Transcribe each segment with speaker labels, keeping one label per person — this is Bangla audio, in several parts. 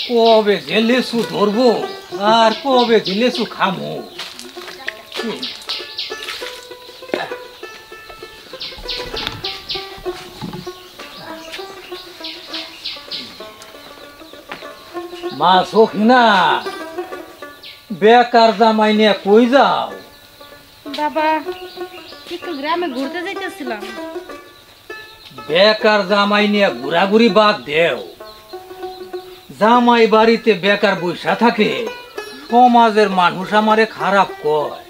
Speaker 1: কবে যে লেসু ধরবো আর কবে যে লেসু খামো। মা সখিনা, বেকার জামাই নিয়ে কই যাও?
Speaker 2: বাবা একটু গ্রামে ঘুরতে যাইতেছিলাম।
Speaker 1: বেকার জামাই নিয়ে ঘোরাঘুরি বাদ দেও। জামাই বাড়িতে বেকার বৈশা থাকে, সমাজের মানুষ আমারে খারাপ কয়।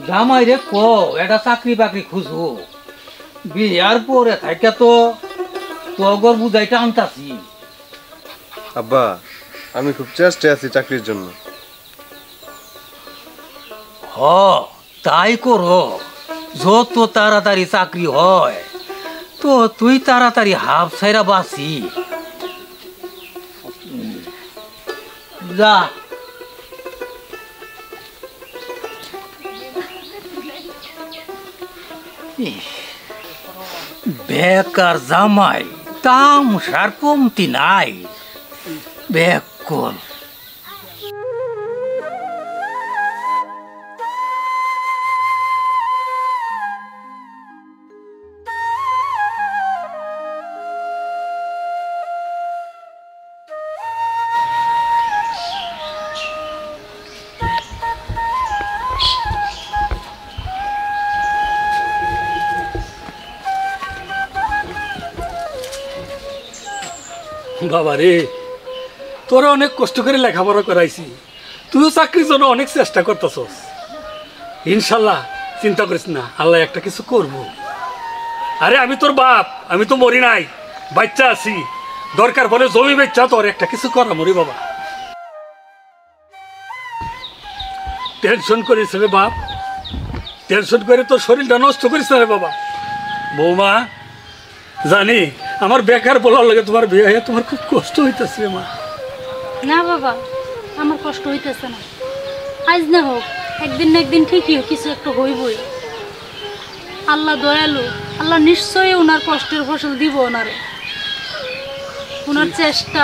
Speaker 1: জামাই রে কও এটা চাকরি বাকরি খুঁজো, বিয়ার পরে থাকে তো তগর বুঝাইটা আনতাছি।
Speaker 3: আব্বা, আমি খুব চেষ্টায় আছি চাকরির জন্য।
Speaker 1: হ তাই করো, যত তাড়াতাড়ি চাকরি হয় তো তুই তাড়াতাড়ি হাফ ছাইরা বাঁচি যা। বেকার জামাই দাম সার কমতি নাই, বেক কর।
Speaker 4: বাবা রে, তোরা অনেক কষ্ট করে লেখাপড়া করাইছি, তুইও চাকরির জন্য অনেক চেষ্টা করতেছস। ইনশাল্লাহ চিন্তা করিস না, আল্লাহ একটা কিছু করব। আরে আমি তোর বাপ, আমি তো মরি নাই, বাচ্চা আছি। দরকার বলে জমি বেচা তোর একটা কিছু করা মরি বাবা। টেনশন করিস রে বাপ, টেনশন করে তোর শরীরটা নষ্ট করিস না রে বাবা। বৌমা, জানি আমার বেকার বলার লাগে তোমার বিয়ে হয়ে তোমার খুব কষ্ট হইতেছে মা।
Speaker 2: না বাবা, আমার কষ্ট হইতেছে না। আজ না হোক একদিন না একদিন ঠিকই কিছু একটা হইবই। আল্লাহ দয়ালু, আল্লাহ নিশ্চয়ই ওনার কষ্টের ফসল দিব ওনারে। ওনার চেষ্টা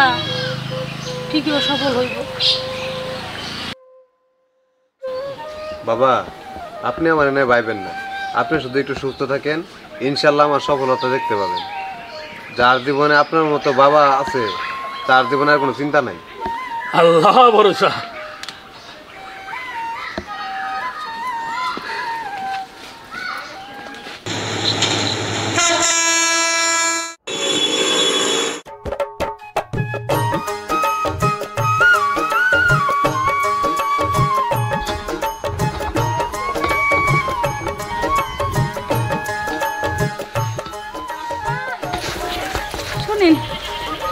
Speaker 2: ঠিকই সফল হইব।
Speaker 3: বাবা, আপনি আমার এনে ভাইবেন না, আপনি শুধু একটু সুস্থ থাকেন, ইনশাল্লাহ আমার সফলতা দেখতে পাবেন। যার জীবনে আপনার মতো বাবা আছে তার জীবনে আর কোনো চিন্তা নাই।
Speaker 4: আল্লাহ ভরসা।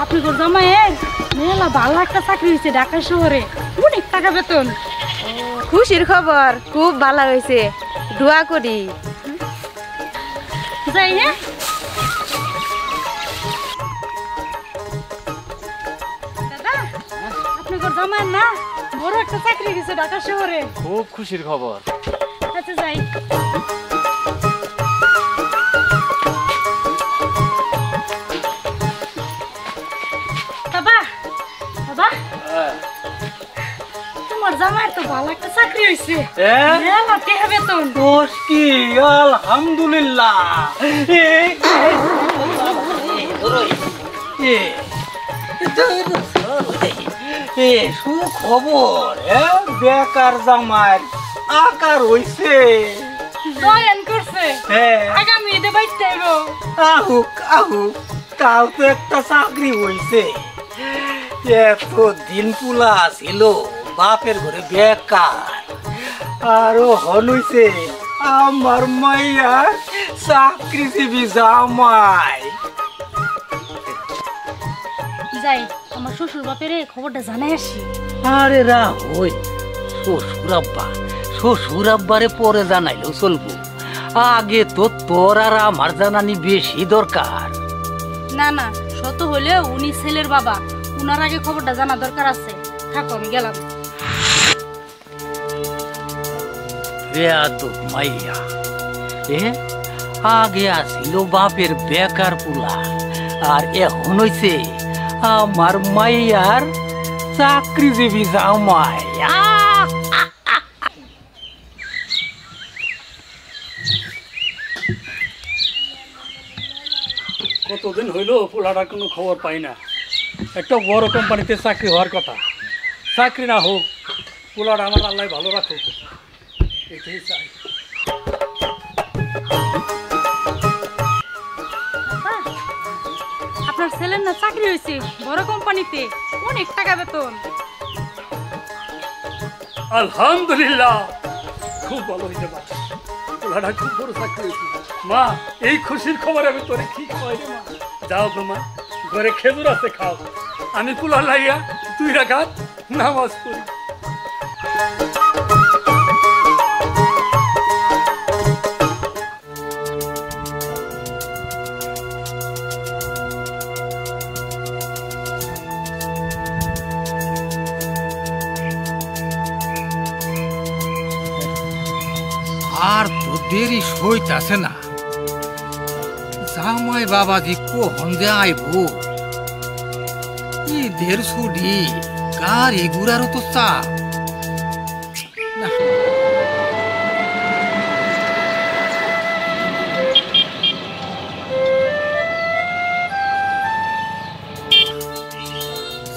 Speaker 2: আপনি তোর জামাইয়ের মেলা ভালো একটা চাকরি হয়েছে ঢাকা শহরে, অনেক টাকা বেতন।
Speaker 5: খুশির খবর, খুব ভালো হয়েছে, দোয়া করি।
Speaker 2: যাই হ্যাঁ, দাদা আপনি তোর জামাইয়ের না বড় একটা চাকরি হয়েছে ঢাকা শহরে,
Speaker 1: খুব খুশির খবর।
Speaker 2: আচ্ছা যাই। তোমার জামাইয়ের তো ভালো একটা চাকরি হয়েছে, মেলা টাকা বেতন।
Speaker 1: দোষ কি? আলহামদুলিল্লাহ। সুখবর, বেকার জামাই আকার হইছে,
Speaker 2: জয়েন করছে, আগামী ঈদে বাইতে হইব।
Speaker 1: আহুক আহুক, তাও তো একটা চাকরি হইছে। এত দিন পুলা ছিল বাপের ঘরে বেকার, আরো হইছে আমার মাইয়া চাকরিজীবী জামাই।
Speaker 2: যাই আমার শ্বশুর বাপের খবরটা জানাই আসি।
Speaker 1: আরে রাহুই, শ্বশুর আব্বারে পরে জানাইলেও চলবো, আগে তো তোর আর আমার জানানি বেশি দরকার।
Speaker 2: না না, শত হলেও উনি ছেলের বাবা, উনার আগে খবরটা জানা দরকার আছে। থাকো আমি গেলাম।
Speaker 1: মাইয়া আগে আসিল বাপের বেকার পোলা, আর এখন হইছে আমার মাইয়ার চাকরিজীবী জামাই।
Speaker 4: কতদিন হইলো পোলাটার কোনো খবর পাই না। একটা বড় কোম্পানিতে চাকরি হওয়ার কথা, চাকরি না হোক, পোলাটা আমার আল্লাহ ভালো রাখুক, এটাই চাই।
Speaker 2: আপনার ছেলের না চাকরি হয়েছে বড় কোম্পানিতে, অনেক টাকা বেতন।
Speaker 4: আলহামদুলিল্লাহ, খুব ভালো হইতে পারে, পোলাটা খুব বড় চাকরি হয়েছে। মা, এই খুশির খবর আমি তোরে কি খাওয়াই রে মা। যাও গো মা, ঘরে খেজুর আছে, খাও। আমি পোলা লাইয়া 2 রাকাত নামাজ পড়ি।
Speaker 1: আর তো দেরি সইতাছে না, জামাই বাবাজি কখন যে আইব। ঈদের ছুটি, গাড়ি ঘুরারও তো চাপ।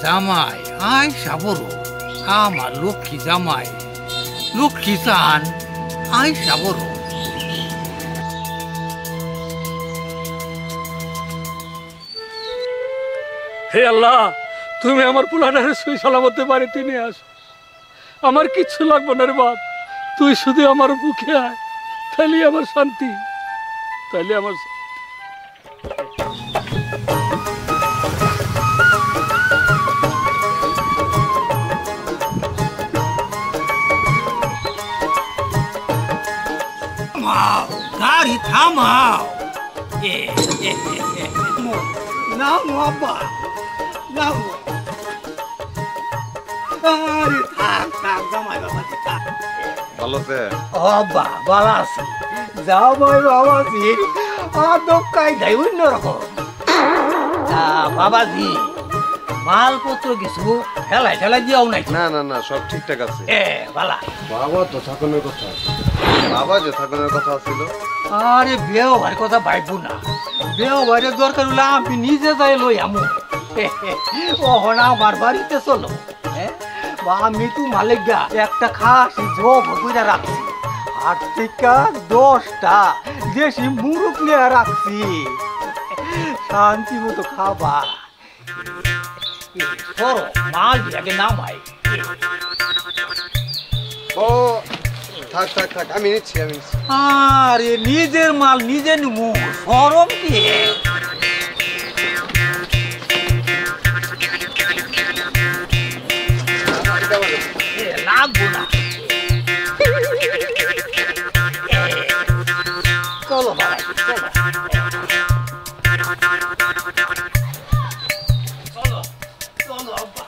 Speaker 1: জামাই আয় সাবর, আমার লক্ষ্মী জামাই, লক্ষ্মী চান আয় সাবর।
Speaker 4: হে আল্লাহ, তুমি আমার পোলাটারে সুই সালামতে বাড়িতে নিয়ে আসো। আমার কিচ্ছু লাগবে না রে বাপ, তুই শুধু আমার বুকে আয়, তাহলে আমার শান্তি, তাহলে আমার
Speaker 1: গাড়ি থামাও। নাও আব্বা, নাও। আরে থাক থাক, জামাই বাবাজি থাক।
Speaker 3: ভালো আছে?
Speaker 1: আব্বা ভালো আছি, জামাই বাবাজি দোকাই দেয় অন্যরকম। বাবাজি মালপত্র কিছু ফেলাই ঠেলাই দিয়াও নাই?
Speaker 3: না না না, সব ঠিকঠাক আছে।
Speaker 1: ভালা।
Speaker 3: বাবা তো থাকুনের কথা আছে, বাবা যে থাকুনের কথা ছিল।
Speaker 1: আরে বেও ভাই কথা ভাইবো না, বেও ভাইয়ের দরকার হলে আমি নিজে যাই লই আমু। ওহন আমার বাড়িতে চলো, আমি তো মালিকা একটা খাসি জব করে রাখছি, 8 থেকে 10টা দেশি মুরগ নিয়ে রাখছি, শান্তি মতো খাবা। সরো, মাল আগে নামাই।
Speaker 3: ও থাক থাক থাক, আমি নিচ্ছি, আমি নিচ্ছি।
Speaker 1: আরে নিজের মাল নিজে নিমু, শরম কি? লাগবো না, চলো বাবা চলো, চলো চলো আব্বা।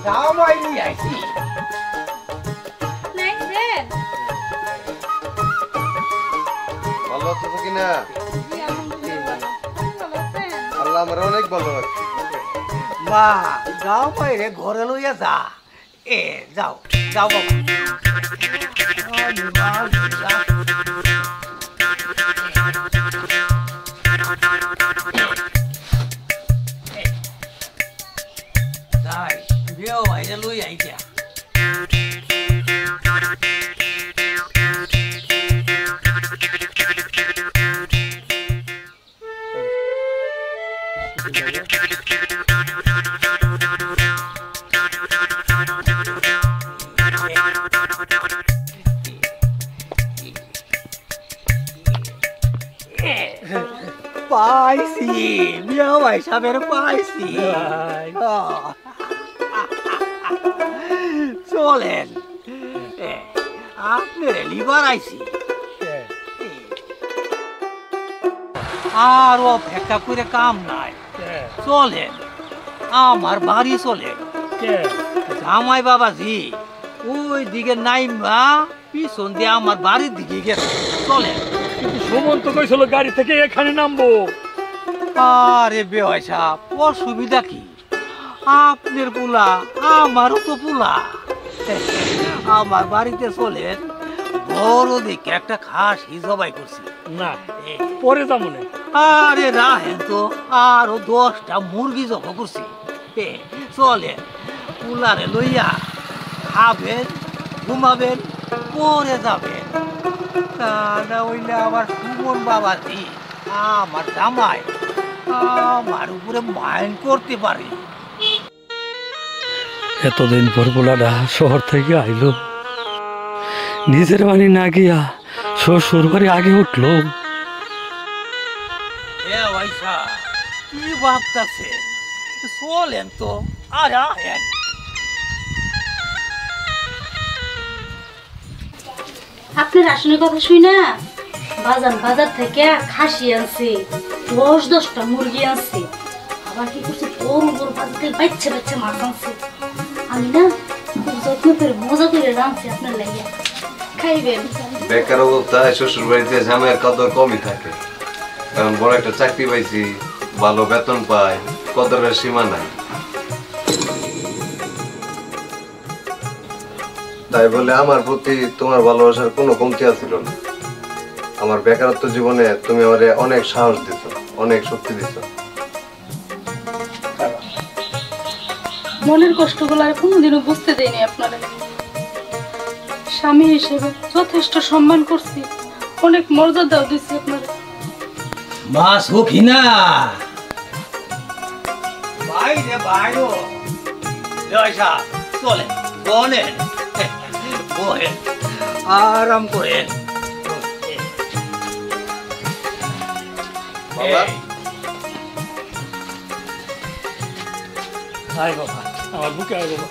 Speaker 1: জামাই নিয়ে আইছি।
Speaker 3: ভালো আছো তো কিনা? আল্লাহ আমার অনেক ভালো রাখছে।
Speaker 1: মা জামাই রে ঘরে লইয়া যা। যাও যাও বাবা। যাই বিয়ে ভাইয়া লই আইছা। পাইছি বিয়ে ভাই সাহেবের পাইছি। চলেন আপনার লিভার আইছি। আর অপেক্ষা করে কাম নাই, চলেন আমার বাড়ি চলেন। জামাই বাবাজি ওই দিকে নাইমা পিছন দিয়ে আমার বাড়ির দিকে গেছে, চলেন।
Speaker 4: কিন্তু সুমন তো কইছিল গাড়ি থেকে এখানে নামবো।
Speaker 1: আরে বেওয়াই সাহেব, অসুবিধা কি? আপনার পোলা আমারও তো পোলা। আমার বাড়িতে চলেন, বড় দেখে একটা খাসি জবাই করছি।
Speaker 4: না পরে যাবো না।
Speaker 1: আরে রাহেন তো, আরো 10টা মুরগি জব করছি। চলেন পোলারে লইয়া খাবেন, ঘুমাবেন, পরে যাবেন। তা না হইলে আমার সুমন বাবাজি আমার জামাই আমার উপরে মাইন্ড করতে পারে।
Speaker 4: এতদিন পর পোলাটা শহর থেকে আইলো, নিজের বাড়ি না গিয়া শ্বশুর বাড়ি আগে উঠলো।
Speaker 1: এ ভাইসা কি ভাবতাছে? চলেন তো, আর আহেন।
Speaker 2: আপনার রাশনের কথা শুই না, বাজার থেকে খাসি আনছে, 10-10টা মুরগি আনছে, আবার কি করছে বড় বড় বাজার বাচ্চা বাচ্চা মাছ আনছে। আমি না খুব যত্ন করে মজা করে রাঁধছি আপনার লাগিয়া, খাইবেন।
Speaker 3: বেকার অবস্থায় শ্বশুর বাড়িতে ঝামের কদর কমই থাকে, কারণ বড় একটা চাকরি পাইছি, ভালো বেতন পাই, কদরের সীমা নাই। তাই বলে আমার প্রতি তোমার ভালোবাসার কোনো কমতি আছিল না। আমার বেকারত্ব জীবনে তুমি আমারে অনেক সাহস দিছ, অনেক শক্তি দিছ।
Speaker 2: মনের কষ্টগুলো আর কোনোদিনও বুঝতে দেয়নি আপনারা। স্বামী হিসেবে যথেষ্ট সম্মান করছি, অনেক মর্যাদাও দিচ্ছি আপনারা।
Speaker 1: মা সখিনা বাইরে বাইরো জয়সা, চলেন বলেন, বলেন আরাম করেন।
Speaker 3: বাবা,
Speaker 4: আয় বাবা, আমার বুকে আয় বাবা।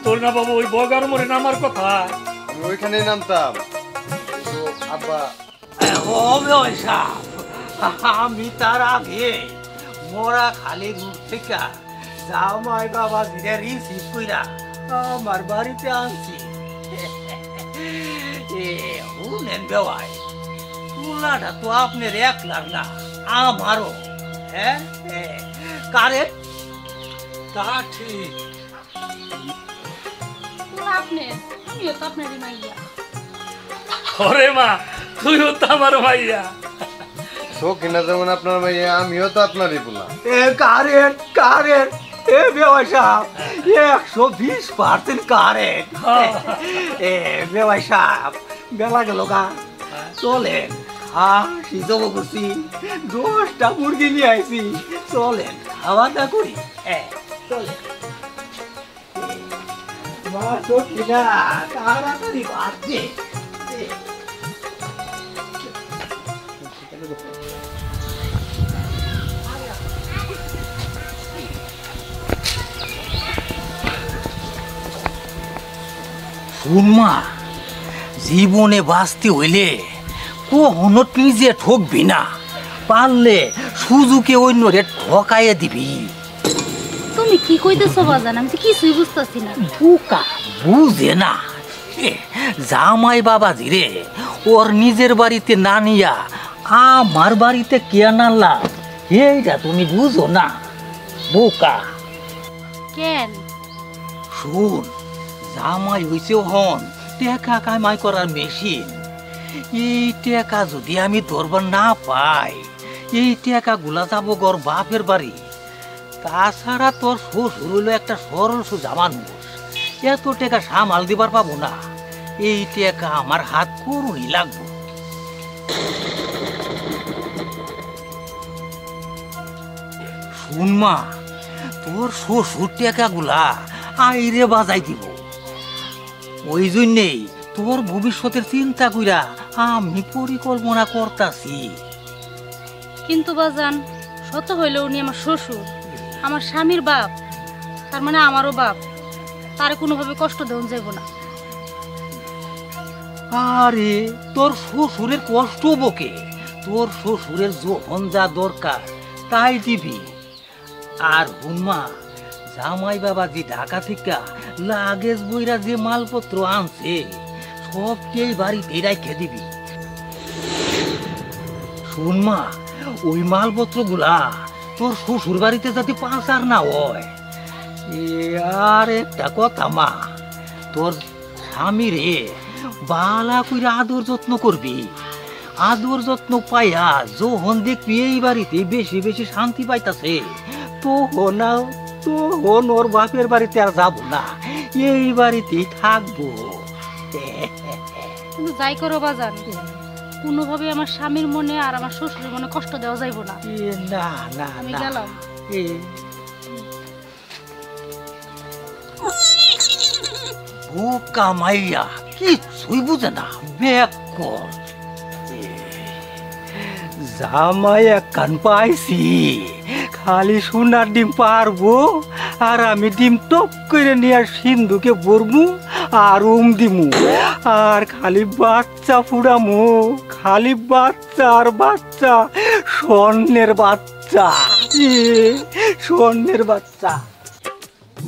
Speaker 4: তোর না বাবা ওই বগার মরে নামার কথা।
Speaker 3: আমি ওইখানেই নামতাম, কিন্তু আব্বা
Speaker 1: আমি তার আগে মোরা খালি রুট থেকে জামাই বাবা ধীরে রিসিভ কইরা আমার বাড়িতে আনছি। শুনেন বেওয়াই, তুলাটা তো আপনার একলার না, আমারও। হ্যাঁ কারে তা ঠিক।
Speaker 2: আপনি আমিও তো আপনারই মাইয়া।
Speaker 4: ওরে মা, তুইও তো আমার ভাইয়া।
Speaker 3: সখিনা যেমন আপনার মাইয়া, আমিও তো আপনারই বললাম।
Speaker 1: কারেন্ট কারেন্ট, এ বেওয়াই সাহেব 120% কারেন্ট। বেওয়াই সাহেব বেলা গেল গা, চলেন হাসি জব করছি, 10টা মুরগি নিয়ে আইছি, চলেন খাওয়া দাওয়া করি। চলেন মা সখিনা তাড়াতাড়ি বাজছে। শুনমা, জীবনে বাঁচতে হইলে কখনো নিজে ঠকবি না, পারলে সুযোগে অন্যরে ঠকাইয়ে দিবি।
Speaker 2: তুমি কি কইতেছো বাজান? আমি তো কিছুই বুঝতেছি না।
Speaker 1: বোকা বুঝে না, জামাই বাবাজি রে ওর নিজের বাড়িতে না নিয়া আমার বাড়িতে কে আনালা, এইটা তুমি বুঝো না বোকা।
Speaker 2: কেন?
Speaker 1: শুন, জামাই হইছে হন টাকা কামাই করার মেশিন। এই টাকা যদি আমি ধরবার না পাই, এই টাকা গুলা যাবো গর বাপের বাড়ি। তাছাড়া তোর শ্বশুর হইলো একটা সরল সোজা মানুষ, এত টাকা সামাল দিবার পাবো না। এই টাকা আমার হাত করুনই লাগবো। শুনমা, তোর শ্বশুর টাকা গুলা আইরে বাজাই দিব। ওই জন্যেই তোর ভবিষ্যতের চিন্তা কইরা আমি পরিকল্পনা করতাছি।
Speaker 2: কিন্তু বাজান সত্য হইলে উনি আমার শ্বশুর, আমার স্বামীর বাপ, তার মানে আমারও বাপ, তারে কোনোভাবে কষ্ট দেওয়া যাইব না।
Speaker 1: আরে তোর শ্বশুরের কষ্ট বকে, তোর শ্বশুরের যখন যা দরকার তাই দিবি। আর হুনমা, জামাই বাবা যে ঢাকা থেকে লাগেজ বইরা যে মালপত্র আনছে সবকেই বাড়িতে রেখে দিবি। শুনমা, ওই মালপত্র গুলা তোর শ্বশুর বাড়িতে যাতে পাচার না হয়। আর একটা কথা মা, তোর স্বামী রে বালা কইরা আদর যত্ন করবি। আদর যত্ন পাইয়া যখন দেখবি এই বাড়িতে বেশি বেশি শান্তি পাইতাছে, তখন ওর বাপের বাড়িতে আর যাবো না, এই বাড়িতেই থাকবো।
Speaker 2: কিন্তু যাই করো বাজান, কোনোভাবে আমার স্বামীর মনে আর আমার শ্বশুরের মনে কষ্ট দেওয়া যাইব না।
Speaker 1: না না
Speaker 2: আমি
Speaker 1: না।
Speaker 2: গেলাম।
Speaker 1: বোকা মাইয়া কিছুই বুঝে না, বেকল। জামাই এক কান পাইছি, খালি সোনার ডিম পারবো আর আমি ডিম টপ করে নিয়ে সিন্ধুকে ভরবো আর দিমু আর খালি বাচ্চা ফুড়ামু, খালি বাচ্চা আর বাচ্চা, স্বর্ণের বাচ্চা, স্বর্ণের বাচ্চা।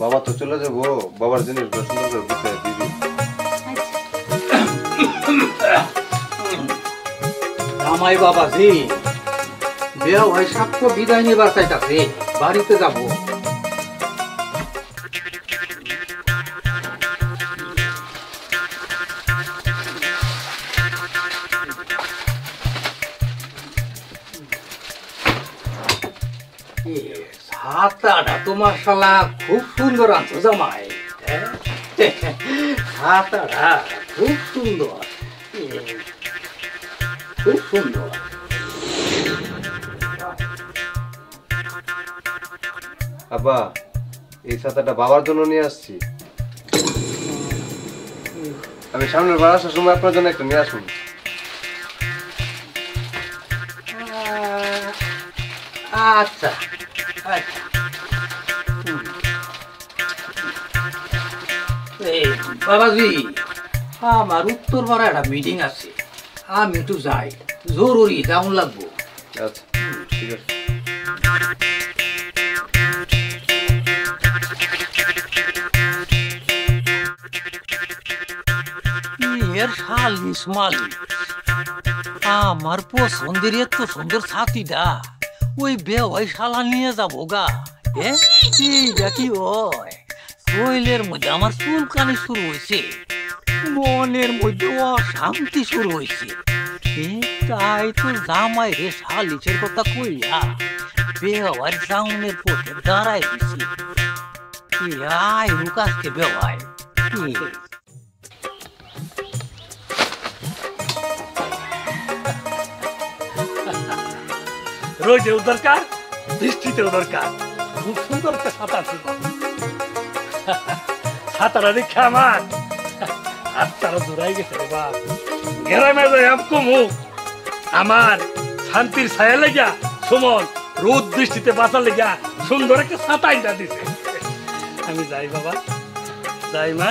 Speaker 3: বাবা তো চলে যাবো, বাবার জিনিসগুলো সুন্দর করে গুছিয়ে দিবি।
Speaker 1: জামাই বাবাজি বিয়া হয় সাক্ষ্য বিদায় নিবার চাইতাছে, বাড়িতে যাব। ছাতাটা তোমার শালা খুব সুন্দর আনছো জামাই, ছাতাটা খুব সুন্দর, খুব সুন্দর।
Speaker 3: আব্বা, এই ছাতাটা বাবার জন্য নিয়ে আসছি। আমি সামনের বার আসার সময় আপনার জন্য একটা নিয়ে আসুন।
Speaker 1: আচ্ছা আচ্ছা। এই বাবাজি, আমার উত্তর পাড়া একটা মিটিং আছে, আমি একটু যাই, জরুরি ডাউন লাগবো।
Speaker 3: আচ্ছা ঠিক আছে।
Speaker 1: এর শালিশ মালিশ, আমার পছন্দের এত সুন্দর ছাতিটা ওই বেওয়াই শালা নিয়ে যাবো গা। এইটা কি হয়? শরীরের মধ্যে আমার চুলকানি শুরু হয়েছে, মনের মধ্যে অশান্তি শুরু হয়েছে। তাই তো জামাই রে শালিশের কথা কইয়া বেওয়ার জাউনের পথে দাঁড়াই দিছি। আয় লুকাসকে বেওয়াই।
Speaker 4: রোদেও দরকার, বৃষ্টিতেও দরকার। খুব সুন্দর একটা ছাতা আছে, ছাতাটা দেখে আমার হাতটারা জোড়াই গেছে রে বাপ। গ্রামে যাই কমু আমার শান্তির ছায়া লেগা সুমন রোদ বৃষ্টিতে বাঁচা লেগা সুন্দর একটা ছাতা আইনা দিছে। আমি যাই বাবা, যাই মা,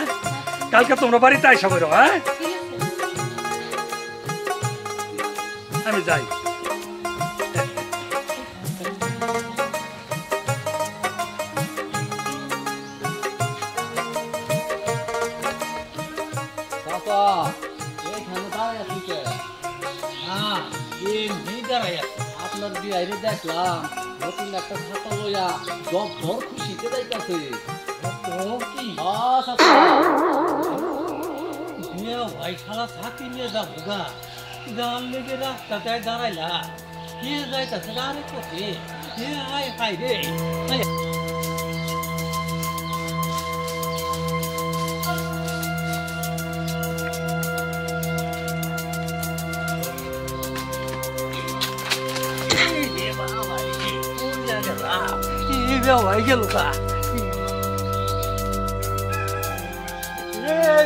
Speaker 4: কালকে তোমরা বাড়িতে আইসা করো। হ্যাঁ আমি যাই।
Speaker 6: আপনার বিয়াইরে দেখলাম নতুন একটা ছাতা লইয়া জব ভর খুশিতে যাইতাছে।
Speaker 1: ভাই শালা ছাতি নিয়ে যাবো গা, গান লেগে রাস্তাতে দাঁড়াইলা, কে যাইতাছে আরে কোথে? হাই হাই রে, বেওয়াই গেল গা।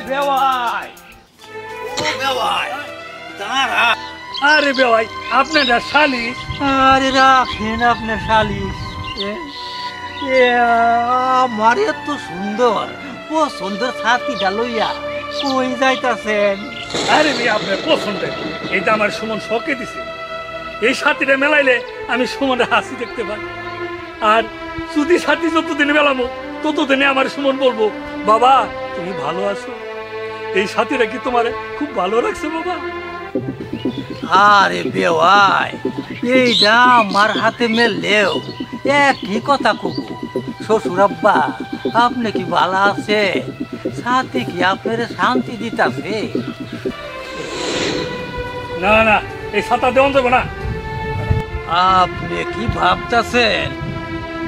Speaker 1: বেওয়াই, ও বেওয়াই, তারা
Speaker 4: আরে বেওয়াই আপনারা শালিশ
Speaker 1: আরে রাখেন আপনার শালিশ আমার এত সুন্দর পছন্দের ছাতিটা লইয়া কই যাইতাছেন?
Speaker 4: আরে মেয়ে আপনার পছন্দের এইটা আমার সুমন শখে দিছে। এই সাথীটা মেলাইলে আমি সুমনের হাসি দেখতে পাই। আর যদি সাথী যতদিন মেলামো ততদিনে আমার সুমন বলবো, বাবা তুমি ভালো আছো? এই সাথীরা কি তোমার খুব ভালো রাখছে বাবা?
Speaker 1: আরে বেওয়াই, এইটা আমার হাতে মেললেও একই কথা কব। শ্বশুর আব্বা আপনি কি ভালো আছে? সাথে কি আপনার শান্তি দিতাছে?
Speaker 4: না না, এই ছাতা দেওয়া যাবে না।
Speaker 1: আপনি কি ভাবতেছেন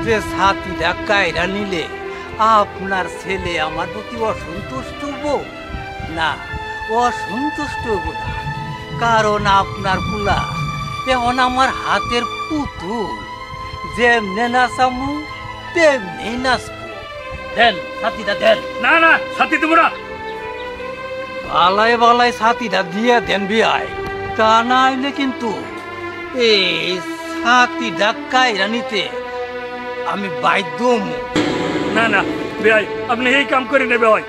Speaker 1: যে ছাতিটা কায়রা নিলে আপনার ছেলে আমার প্রতি অসন্তুষ্ট হব? না, অসন্তুষ্ট হব না, কারণ আপনার পুলা এখন আমার হাতের পুতুল। যেমনে নাচামু তেমনি নাচবো। দেন ছাতিটা দেন।
Speaker 4: না না, ছাতি দেবো না।
Speaker 1: বালাই বালাই ছাতিটা দিয়ে দেন বিয়াই, তা নাইলে কিন্তু এই ছাতিটা কায়রা নিতে আমি বাধ্য হমু।
Speaker 4: না না বেয়াই, আপনি এই কাম করে নেবে হয়।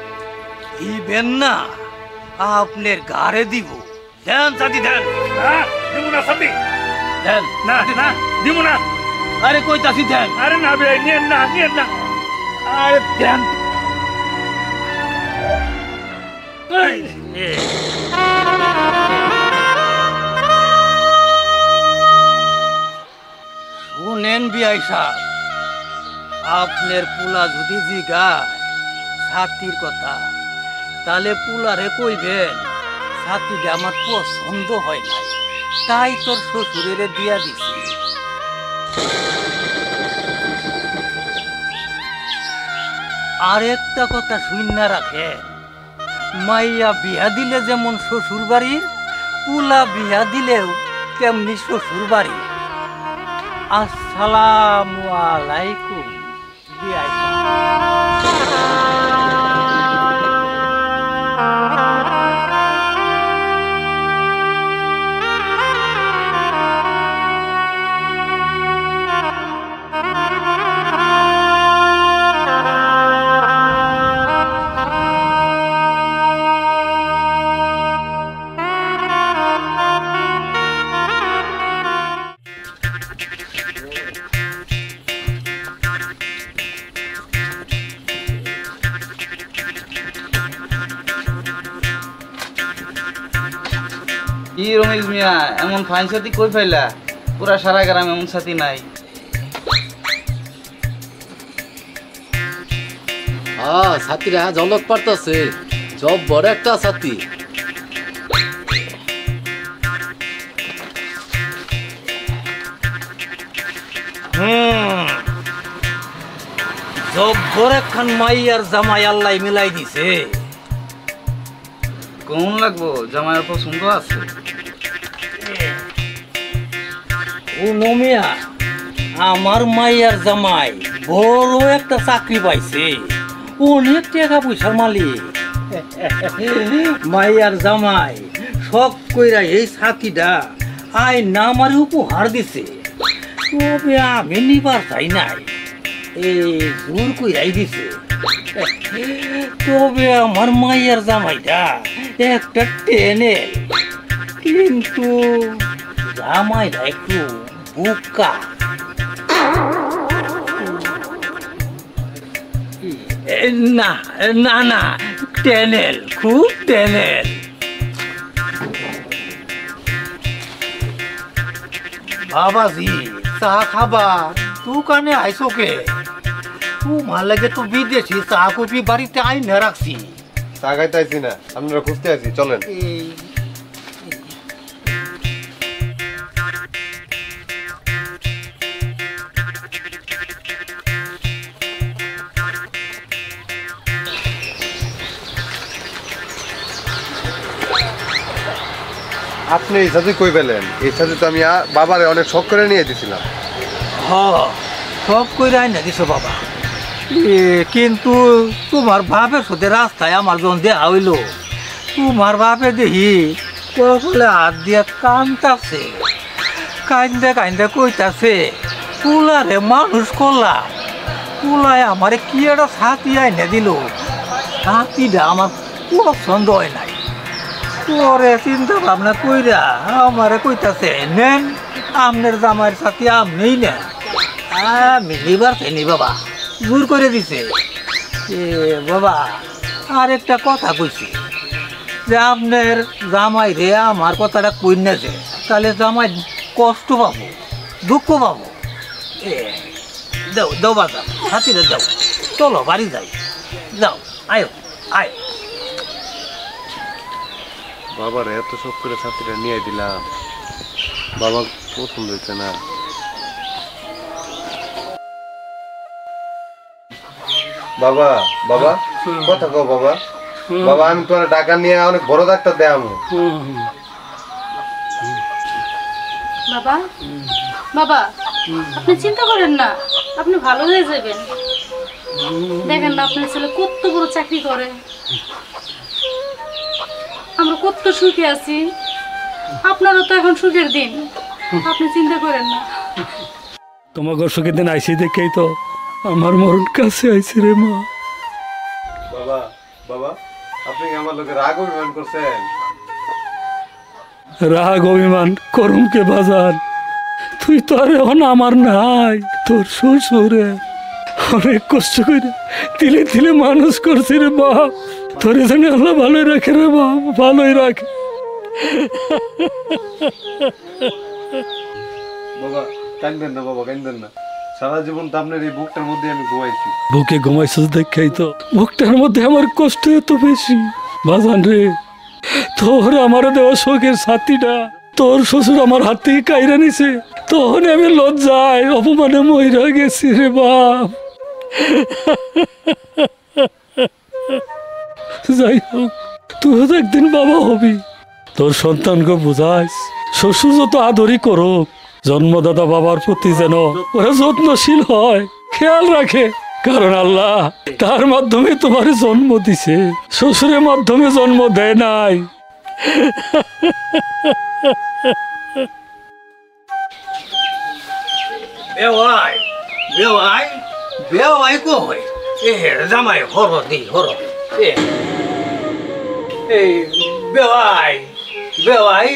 Speaker 1: দিবেন না, আপনার গাড়ে দিব। দেন ছাতি দেন।
Speaker 4: দিব না ছাতি।
Speaker 1: দেন
Speaker 4: না না, দিব না।
Speaker 1: আরে কইতাছি দেন।
Speaker 4: আরে না বেয়াই, নিয়েন না নিয়েন না।
Speaker 1: আরে দেন। শুনেন বিআই সাহেব, আপনার পুলা যদি জিগায় ছাতির কথা, তাহলে পুলারে কইবেন ছাতিটা আমার পছন্দ হয় নাই, তাই তোর শ্বশুরের দিয়া দিছি। আর একটা কথা শুননা রাখে, মাইয়া বিয়া দিলে যেমন শ্বশুর বাড়ির, পুলা বিয়া দিলেও তেমনি শ্বশুর বাড়ি। আসসালামু আলাইকুম বিআই সাহেব।
Speaker 7: কি রমেশ মিয়া, এমন ফাইন সাথী কই পাইলা? পুরা সারা গ্রাম এমন সাথী নাই।
Speaker 6: ছাতিরা ঝলক পারতাছে, জব বড় একটা ছাতি।
Speaker 1: জব্বর একখান মাইয়ার জামাই আল্লাহ মিলাই দিছে।
Speaker 7: কোন লাগবো? জামাইয়ের পছন্দ আছে।
Speaker 1: ও নমিয়া, আমার মাইয়ার জামাই বড় একটা চাকরি পাইছে, অনেক টাকা পয়সার মালিক। মাইয়ার জামাই শখ কইরা এই ছাতিটা আই না আমার উপহার দিছে, তবে আমি নিবার চাই নাই, এই জোর কইরাই দিছে। তবে আমার মাইয়ার জামাইটা একটা টেনেল, কিন্তু জামাইটা একটু বুকা। না না না, টেনেল, খুব টেনেল। বাবাজি চা খাবা? দোকানে আইসো কে? তোমার লাগে তো বিদেশি চা কপি বাড়িতে আইনে রাখছি।
Speaker 3: চা খাইতে আইছি না, আপনারা খুঁজতে আছি, চলেন। আপনি এই সাথে কই পেলেন? এই সাথে তো আমি বাবারে অনেক শখ করে নিয়ে দিছিলাম।
Speaker 1: সব কইরা আইনা দিছো বাবা, কিন্তু তোমার বাপের সাথে রাস্তায় আমার যখন দেয়া হইল, তোমার বাপে দেখি কপালে হাত দিয়া কান্দাছে, কান্দে কান্দে কইতাছে পুলারে মানুষ করলাম, পুলায় আমারে কি একটা ছাতি আইনে দিল, ছাতিটা আমার পছন্দ হয় নাই। পরে চিন্তা ভাবনা কইরা আমারে কইতাছে নেন আমনের জামাইয়ের ছাতি আমনেই নেন। আমি নিবার চাইনি বাবা, জোর করে দিছে। এ বাবা আর একটা কথা কইছি যে আপনার জামাই রে আমার কথাটা কই না যে, তাহলে জামাই কষ্ট পাবো, দুঃখ পাবো। এ দাও দাও বাবা, হাতিরে দাও, চলো বাড়ি যাই, যাও আয়ো আয়।
Speaker 3: বাবার এত শখ করে ছাতিটা নিয়ে দিলাম, বাবা পছন্দ হয়েছে না। বাবা বাবা কথা কও বাবা, বাবা আমি তোমার টাকা নিয়ে অনেক বড় ডাক্তার দেখাবো।
Speaker 2: বাবা বাবা আপনি চিন্তা করেন না, আপনি ভালো হয়ে যাবেন। দেখেন না আপনার ছেলে কত বড় চাকরি করে, আমরা কত সুখে আছি, আপনারও তো এখন সুখের দিন, আপনি চিন্তা করেন না।
Speaker 4: তোমাকে সুখের দিন আইসি দেখেই তো আমার মরণ কাছে আইসি রে মা।
Speaker 3: বাবা বাবা আপনি কি আমার লোকের রাগ অভিমান করছেন?
Speaker 4: রাগ অভিমান করুম কে বাজান, তুই তো আর এখন আমার নাই, তোর শ্বশুরে অনেক কষ্ট করে তিলে তিলে মানুষ করছি রে বাপ, তোর জানি আল্লাহ ভালোই রাখে রে বাপ, ভালোই রাখে।
Speaker 3: বাবা কাঁদবেন না, বাবা কাঁদবেন না, সারা জীবন তো আপনার এই বুকটার মধ্যে আমি ঘুমাইছি।
Speaker 4: বুকে ঘুমাইছিস দেখাই তো, বুকটার মধ্যে আমার কষ্ট এত বেশি বাজান রে। তোর আমার দেওয়া শোকের ছাতিটা তোর শ্বশুর আমার হাত থেকে কাইরা নিছে, তখন আমি লজ্জায় অপমানে মইরা গেছি রে বাপ। যাই হোক তুই তো একদিন বাবা হবি, তোর সন্তানকে বুঝাইস শ্বশুর যত আদরই করুক, জন্মদাতা বাবার প্রতি যেন ওরা যত্নশীল হয়, খেয়াল রাখে, কারণ আল্লাহ তার মাধ্যমে তোমার জন্ম দিছে, শ্বশুরের মাধ্যমে জন্ম দেয় নাই।
Speaker 1: বেওয়াই বেওয়াই বেওয়াই কই, এ জামাই হর দি হর। এই বেওয়াই বেওয়াই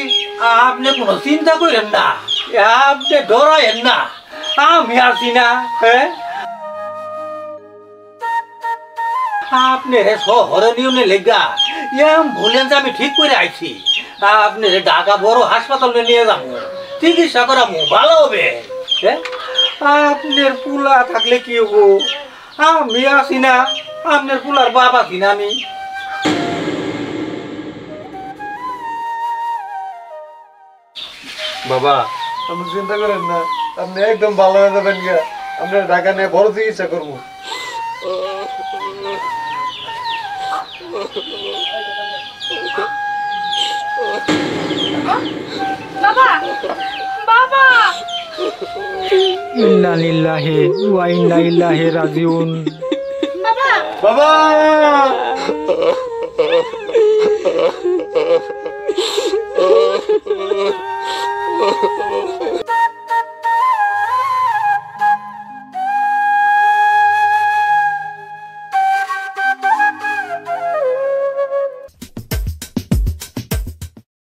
Speaker 1: আপনি কোনো চিন্তা করেন না, আপনি ডরায়েন না, আমি আছি না। হ্যাঁ আপনি শহরে নিয়মে লেগা অ্যাম্বুলেন্স আমি ঠিক করে আইছি, আপনি ঢাকা বড় হাসপাতালে নিয়ে যাবো, চিকিৎসা করাবো, ভালো হবে। হ্যাঁ আপনার পুলা থাকলে কি হবো, আমি আছি না, আপনার পুলার বাপ আছি না আমি।
Speaker 3: বাবা আপনি চিন্তা করেন না, আপনি একদম ভালো হয়ে যাবেন গিয়া, আপনার টাকা নিয়ে বড় চিকিৎসা করবো।
Speaker 2: বাবা বাবা
Speaker 1: ইন্না লিল্লাহি ওয়া ইন্না ইলাইহি রাজিউন।
Speaker 2: বাবা
Speaker 3: বাবা